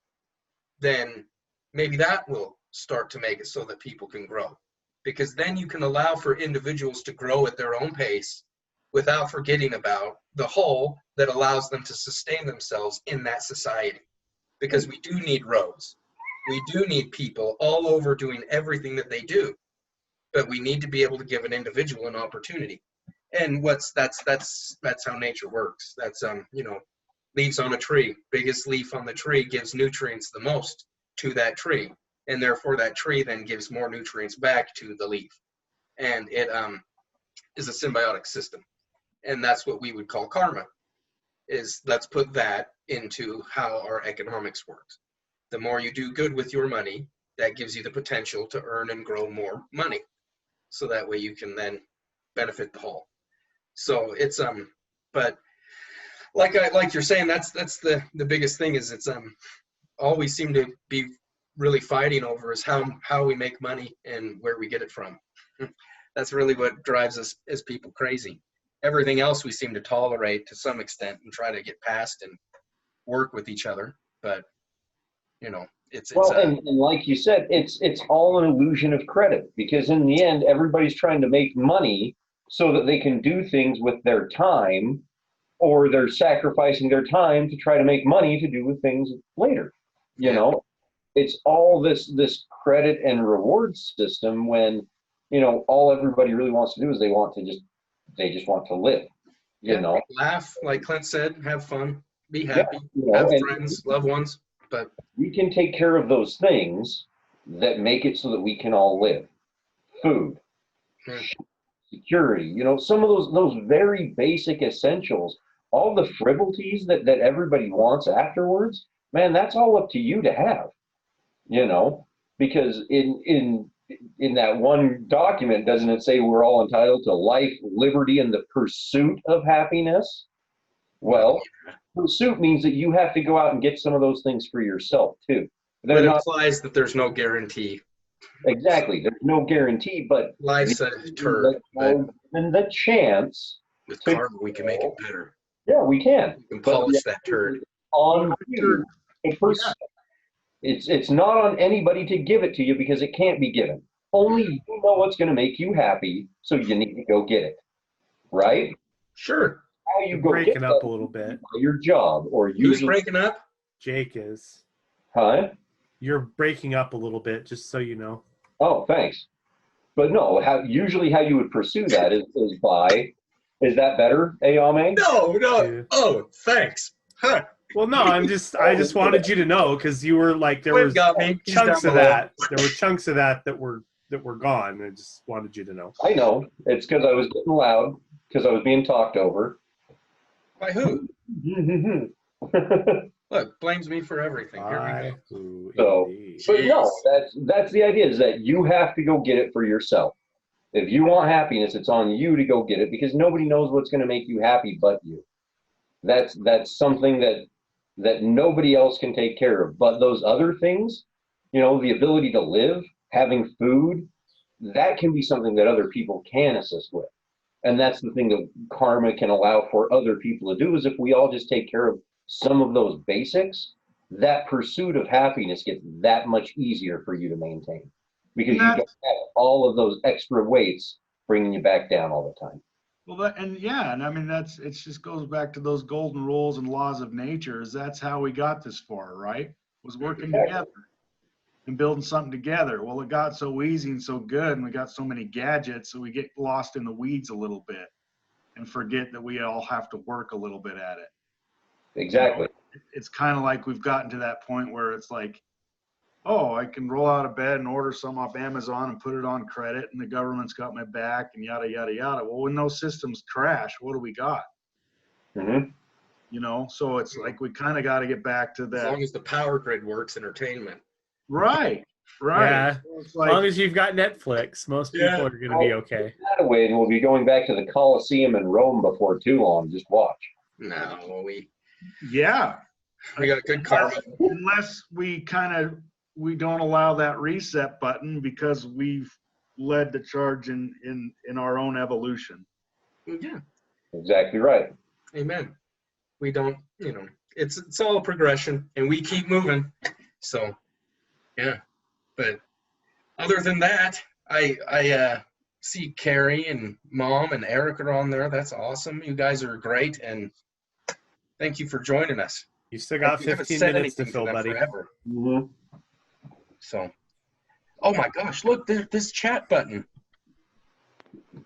then maybe that will start to make it so that people can grow. Because then you can allow for individuals to grow at their own pace without forgetting about the whole that allows them to sustain themselves in that society. Because we do need roads. We do need people all over doing everything that they do. But we need to be able to give an individual an opportunity. And that's how nature works. That's leaves on a tree. Biggest leaf on the tree gives nutrients the most to that tree, and therefore that tree then gives more nutrients back to the leaf. And it is a symbiotic system. And that's what we would call karma. Is let's put that into how our economics works. The more you do good with your money, that gives you the potential to earn and grow more money. So that way you can then benefit the whole. So it's but like you're saying, that's the biggest thing is it's all we seem to be really fighting over is how we make money and where we get it from. That's really what drives us as people crazy. Everything else we seem to tolerate to some extent and try to get past and work with each other. But you know, it's and like you said, it's all an illusion of credit, because in the end, everybody's trying to make money so that they can do things with their time, or they're sacrificing their time to try to make money to do with things later. You know, it's all this credit and reward system when, you know, all everybody really wants to do is they just want to live, you know. Laugh, like Clint said, have fun, be happy, you know, have friends, loved ones. But we can take care of those things that make it so that we can all live. Food, security, you know, some of those very basic essentials, all the frivolities that everybody wants afterwards, man, that's all up to you to have, you know, because in that one document, doesn't it say we're all entitled to life, liberty, and the pursuit of happiness? Well, pursuit means that you have to go out and get some of those things for yourself too. But it implies that there's no guarantee. Exactly, there's no guarantee, but life's a turd. And the chance with karma, we can make it better. Yeah, we can. We can polish that turd. On you, it's not on anybody to give it to you, because it can't be given. Only you know what's going to make you happy, so you need to go get it, right? Sure. How you go breaking up a little bit. Your job, or who's breaking up? Jake is. Huh? You're breaking up a little bit, just so you know. Oh, thanks. But no, usually how you would pursue that is by. Is that better, Ayame? No. Yeah. Oh, thanks. Huh. Well, no, I just wanted you to know, because you were like, there were chunks of that. There were chunks of that were gone. I just wanted you to know. I know. It's because I was getting loud, because I was being talked over. By who? Look, blames me for everything. Here we go. But no, that's the idea, is that you have to go get it for yourself. If you want happiness, it's on you to go get it, because nobody knows what's going to make you happy but you. That's something that nobody else can take care of. But those other things, you know, the ability to live, having food, that can be something that other people can assist with. And that's the thing that karma can allow for other people to do, is if we all just take care of some of those basics, that pursuit of happiness gets that much easier for you to maintain, because you don't have all of those extra weights bringing you back down all the time. Well, and I mean, it just goes back to those golden rules and laws of nature. That's how we got this far, right? Was working together and building something together. Well, it got so easy and so good, and we got so many gadgets, so we get lost in the weeds a little bit and forget that we all have to work a little bit at it. Exactly. You know, it's kind of like we've gotten to that point where it's like, oh, I can roll out of bed and order some off Amazon and put it on credit, and the government's got my back, and yada, yada, yada. Well, when those systems crash, what do we got? Mm-hmm. You know, so it's like we kind of got to get back to that. As long as the power grid works, entertainment. Right. Yeah. So as long as you've got Netflix, most people are going to be okay. That way, and we'll be going back to the Colosseum in Rome before too long. Just watch. No, we got good karma. Unless we don't allow that reset button, because we've led the charge in our own evolution. Yeah. Exactly right. Amen. We don't, you know, it's all a progression, and we keep moving. So, yeah. But other than that, I see Carrie and Mom and Eric are on there. That's awesome. You guys are great, and thank you for joining us. You still got 15 minutes to fill, buddy. Mm-hmm. So, oh my gosh, look, there's this chat button.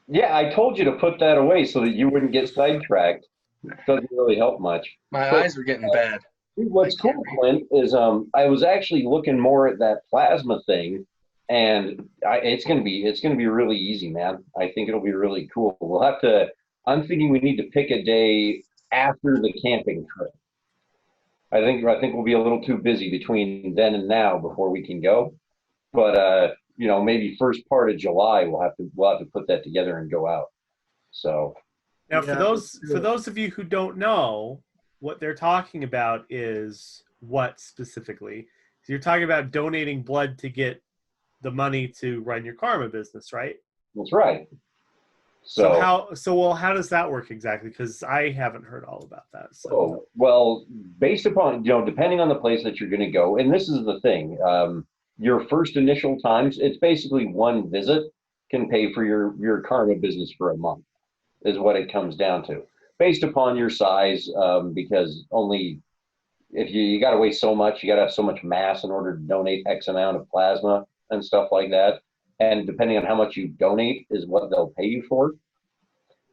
Yeah, I told you to put that away so that you wouldn't get sidetracked. It doesn't really help much. My eyes are getting bad. What's cool, Clint, is I was actually looking more at that plasma thing, and it's gonna be really easy, man. I think it'll be really cool. We'll have to. I'm thinking we need to pick a day after the camping trip. I think we'll be a little too busy between then and now before we can go. But you know, maybe first part of July we'll have to put that together and go out. So Now, Yeah, for those of you who don't know, what they're talking about is what specifically? So you're talking about donating blood to get the money to run your karma business, right? that's right. So how does that work exactly? Because I haven't heard all about that. So Well, based upon, you know, depending on the place that you're going to go, and this is the thing, your first initial times, it's basically one visit can pay for your karma business for a month, is what it comes down to, based upon your size, because only if you got to weigh so much, you got to have so much mass in order to donate X amount of plasma and stuff like that. And depending on how much you donate is what they'll pay you for.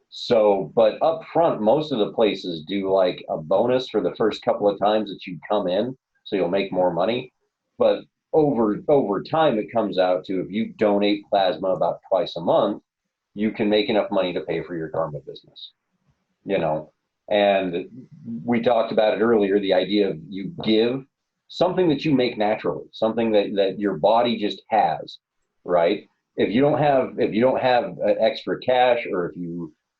So, but up front, most of the places do like a bonus for the first couple of times that you come in, so you'll make more money. But over time, it comes out to if you donate plasma about twice a month, you can make enough money to pay for your karma business. You know, and we talked about it earlier, the idea of you give something that you make naturally, something that your body just has, right? If you don't have extra cash, or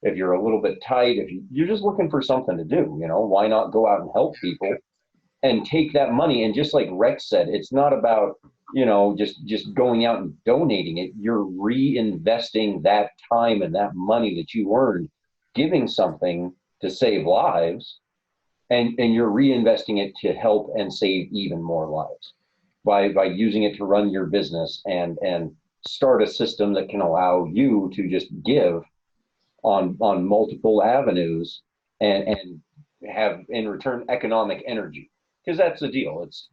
if you're a little bit tight, if you're just looking for something to do, you know, why not go out and help people and take that money? And just like Rex said, it's not about, you know, just going out and donating it. You're reinvesting that time and that money that you earned, giving something to save lives, and you're reinvesting it to help and save even more lives by using it to run your business and start a system that can allow you to just give on multiple avenues and have in return economic energy, because that's the deal. It's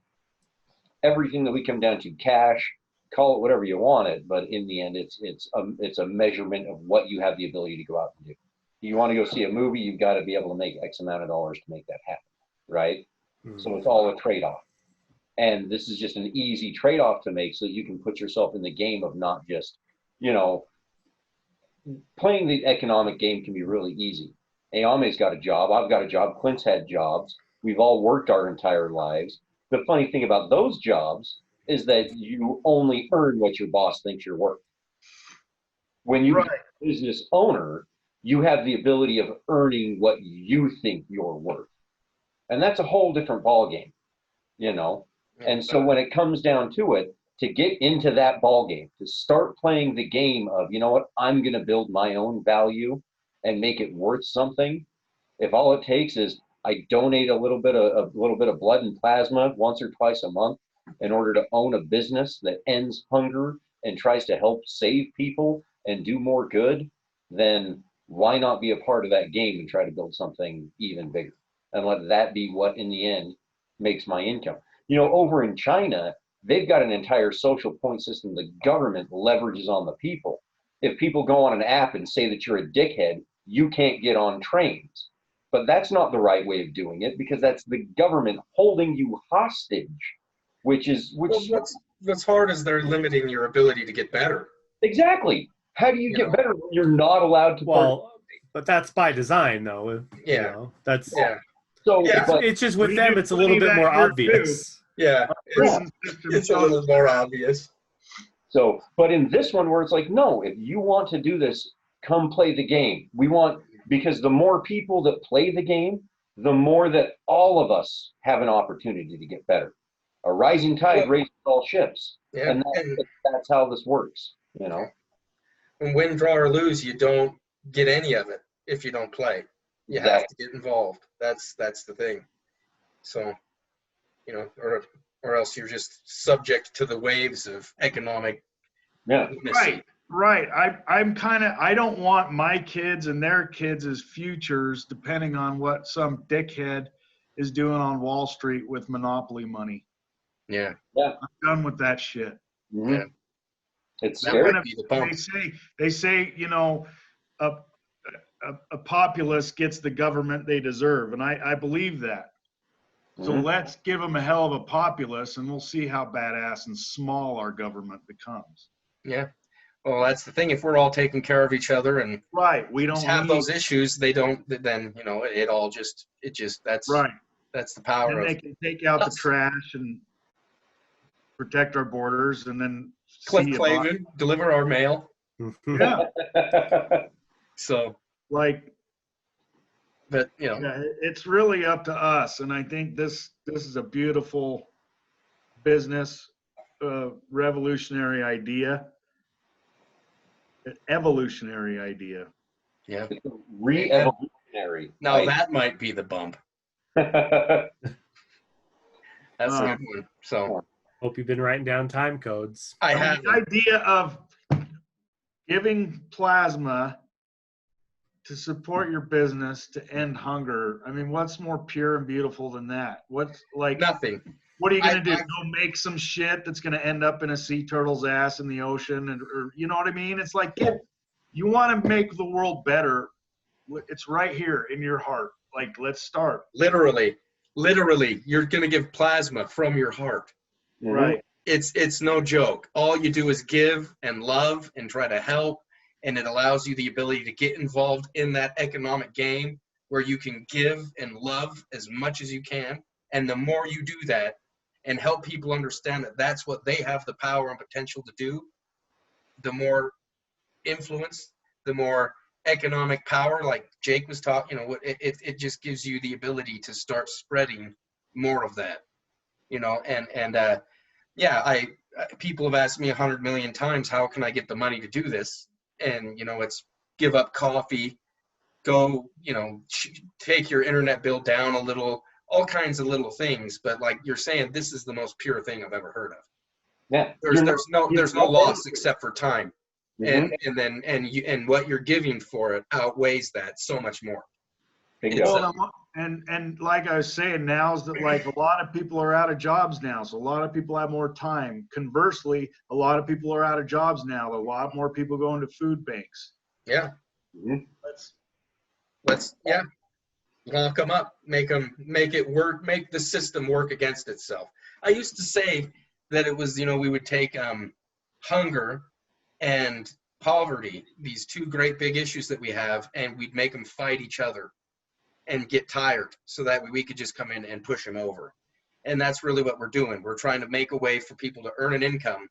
everything that we come down to: cash, call it whatever you want it, but in the end it's a measurement of what you have the ability to go out and do. You want to go see a movie, you've got to be able to make X amount of dollars to make that happen, right? So it's all a trade-off. And this is just an easy trade-off to make so that you can put yourself in the game of not just, you know, playing the economic game can be really easy. Ayame's got a job, I've got a job, Clint's had jobs, we've all worked our entire lives. The funny thing about those jobs is that you only earn what your boss thinks you're worth. When you become a business owner, you have the ability of earning what you think you're worth. And that's a whole different ballgame, you know? And so when it comes down to it, to get into that ballgame, to start playing the game of, you know what, I'm going to build my own value and make it worth something. If all it takes is I donate a little bit of blood and plasma once or twice a month in order to own a business that ends hunger and tries to help save people and do more good, then why not be a part of that game and try to build something even bigger and let that be what in the end makes my income? You know, over in China, they've got an entire social point system the government leverages on the people. If people go on an app and say that you're a dickhead, you can't get on trains. But that's not the right way of doing it, because that's the government holding you hostage, what's hard is they're limiting your ability to get better. Exactly. How do you get better when you're not allowed to? But that's by design, though. Yeah. You know, that's So it's just with them, it's a little bit more obvious. Yeah, it's a little more obvious. So, but in this one where it's like, no, if you want to do this, come play the game. Because the more people that play the game, the more that all of us have an opportunity to get better. A rising tide raises all ships. Yeah. And that's how this works, you know. And win, draw, or lose, you don't get any of it if you don't play. You have to get involved. That's the thing. So, you know, or else you're just subject to the waves of economic. Yeah. Right. I don't want my kids and their kids as futures depending on what some dickhead is doing on Wall Street with monopoly money. Yeah. I'm done with that shit. Mm-hmm. Yeah. It's scary. They say, you know, a populace gets the government they deserve. And I believe that. So let's give them a hell of a populace and we'll see how badass and small our government becomes. Yeah. Well, that's the thing. If we're all taking care of each other and we don't have those issues, they don't. Then you know, that's right. That's the power. And they can take out the trash and protect our borders, and then Clint see about- Clavin, deliver our mail. Yeah, So, like, but you know, yeah, it's really up to us. And I think this is a beautiful business, revolutionary idea, an evolutionary idea. yeah. Re-evolutionary. Now that might be the bump. That's a good one. So Hope you've been writing down time codes. I I mean, have. the idea of giving plasma to support your business to end hunger. I mean, what's more pure and beautiful than that? What's like, Nothing. what are you gonna do? I- Go make some shit that's gonna end up in a sea turtle's ass in the ocean, and or you know what I mean? It's like, you want to make the world better. It's right here in your heart. Like, let's start. Literally, you're gonna give plasma from your heart. Right. It's no joke. All you do is give and love and try to help, and it allows you the ability to get involved in that economic game where you can give and love as much as you can. And the more you do that and help people understand that that's what they have the power and potential to do, the more influence, the more economic power, like Jake was talking, it just gives you the ability to start spreading more of that, people have asked me 100 million times, how can I get the money to do this? And, it's give up coffee, go, take your internet bill down a little, all kinds of little things. But like you're saying, this is the most pure thing I've ever heard of. Yeah. There's no loss except for time. Mhm. And what you're giving for it outweighs that so much more. Bingo. Well, and like I was saying, now's that like a lot of people are out of jobs now, so a lot of people have more time. Conversely, a lot of people are out of jobs now. A lot more people going to food banks. Yeah. Mhm. Let's lock them up, make it work, make the system work against itself. I used to say that it was, we would take hunger and poverty, these two great big issues that we have, and we'd make them fight each other and get tired so that we could just come in and push them over. And that's really what we're doing. We're trying to make a way for people to earn an income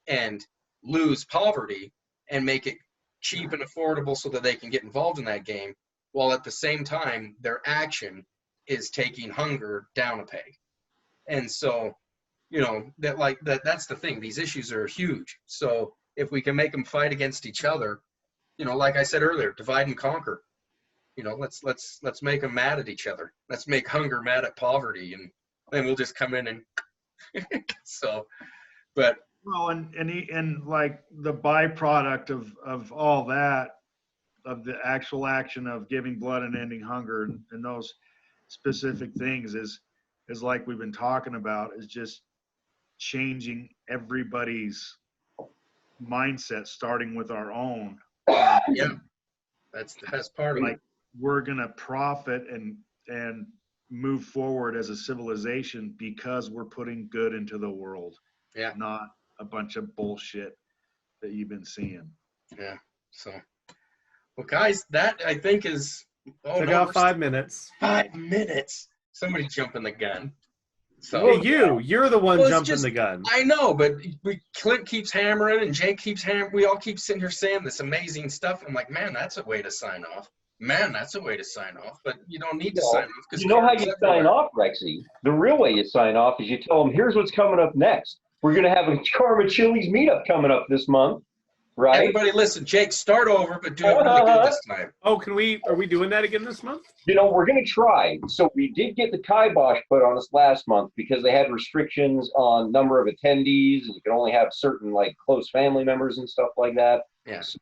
and lose poverty and make it cheap and affordable so that they can get involved in that game, while at the same time their action is taking hunger down a peg. And so, that's the thing. These issues are huge. So if we can make them fight against each other, like I said earlier, divide and conquer. Let's make them mad at each other. Let's make hunger mad at poverty, and then we'll just come in and so. But well, and like the byproduct of all that, of the actual action of giving blood and ending hunger and those specific things is like we've been talking about, is just changing everybody's mindset, starting with our own. Yeah, that's part of like it. We're gonna profit and move forward as a civilization because we're putting good into the world. Yeah. Not a bunch of bullshit that you've been seeing. Yeah. So, well, guys, that I think is Took out 5 minutes. 5 minutes. Somebody jumping the gun. So Hey, you're the one Well, it's jumping just- the gun. I know, but Clint keeps hammering and Jake keeps hammering. We all keep sitting here saying this amazing stuff. I'm like, man, that's a way to sign off. Man, that's a way to sign off. But you don't need to sign off because You know how you sign off, Rexy? The real way you sign off is you tell them, here's what's coming up next. We're going to have a Karma Chili's meetup coming up this month, right? Everybody listen, Jake, start over, but do it really good this time. Oh, are we doing that again this month? We're going to try. So we did get the kibosh put on us last month because they had restrictions on number of attendees, and you can only have certain like close family members and stuff like that. Yeah. So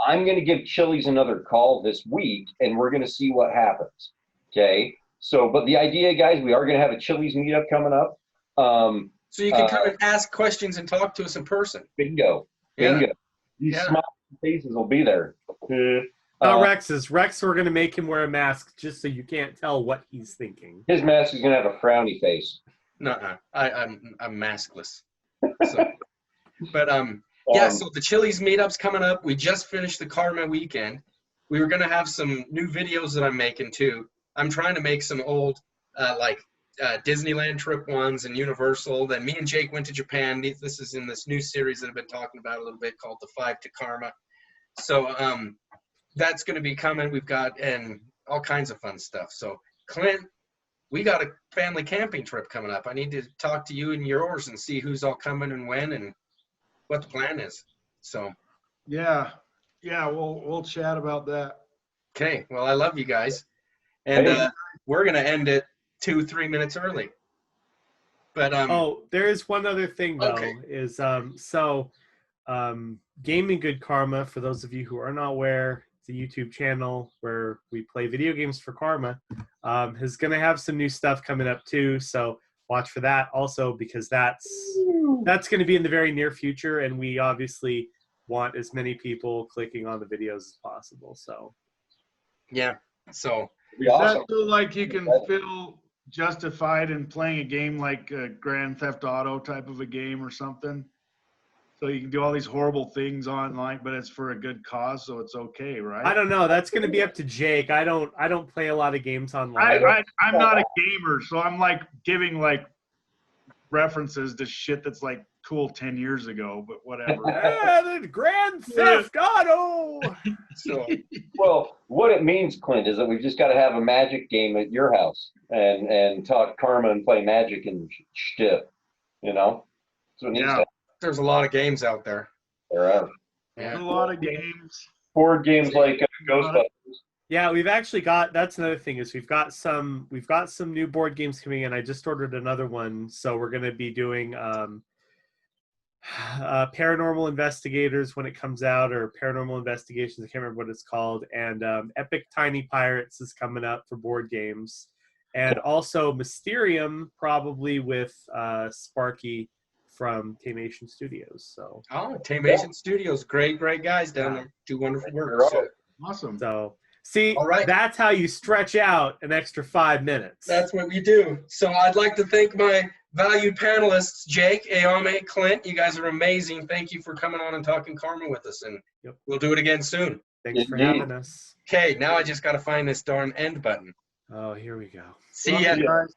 I'm going to give Chili's another call this week, and we're going to see what happens. Okay. So, but the idea, guys, we are going to have a Chili's meetup coming up. So you can come and ask questions and talk to us in person. Bingo. Yeah. These Yeah. smile faces will be there. Rex, we're going to make him wear a mask just so you can't tell what he's thinking. His mask is going to have a frowny face. No, I'm maskless. So, but yeah. So the Chili's meetup's coming up. We just finished the Karma weekend. We were gonna have some new videos that I'm making too. I'm trying to make some old like Disneyland trip ones and Universal. Then me and Jake went to Japan. This is in this new series that I've been talking about a little bit called The 5 to Karma. So that's going to be coming. We've got and all kinds of fun stuff. So Clint, we got a family camping trip coming up. I need to talk to you and yours and see who's all coming and when and what the plan is. So Yeah, we'll chat about that. okay, well, I love you guys, and Hey. we're gonna end it 2-3 minutes early. But Oh, there is one other thing though. Okay. Is Gaming Good Karma, for those of you who are not aware, it's a YouTube channel where we play video games for karma, is going to have some new stuff coming up too. So watch for that also, because that's going to be in the very near future, and we obviously want as many people clicking on the videos as possible. So yeah, so It'd be Does awesome. that feel like you can feel justified in playing a game like a Grand Theft Auto type of a game or something? So you can do all these horrible things online, but it's for a good cause, so it's okay, right? I don't know. That's going to be up to Jake. I don't play a lot of games online. I'm not a gamer, so I'm like giving like references to shit that's like cool 10 years ago, but whatever. The Grand Theft Auto. so Well, what it means, Clint, is that we've just got to have a magic game at your house and talk karma and play magic and shit. You know, so it needs Yeah. to there's a lot of games out there. happen. There's a Yeah. lot of games. Board games like Ghostbusters. Yeah, we've actually got. That's another thing is we've got some new board games coming in. I just ordered another one, so we're going to be doing Paranormal Investigators when it comes out, or Paranormal Investigations. I can't remember what it's called. And Epic Tiny Pirates is coming up for board games, and also Mysterium probably with Sparky from Taymation Studios. So Taymation Studios, great guys down there, do wonderful work. So Awesome. see, All right. that's how you stretch out an extra 5 minutes. that's what we do. So I'd like to thank my valued panelists, Jake, Ayame, Clint. You guys are amazing. Thank you for coming on and talking karma with us, and Yep. we'll do it again soon. Thanks for Indeed. having us. Okay, now I just got to find this darn end button. Oh, here we go. See Love ya. you guys.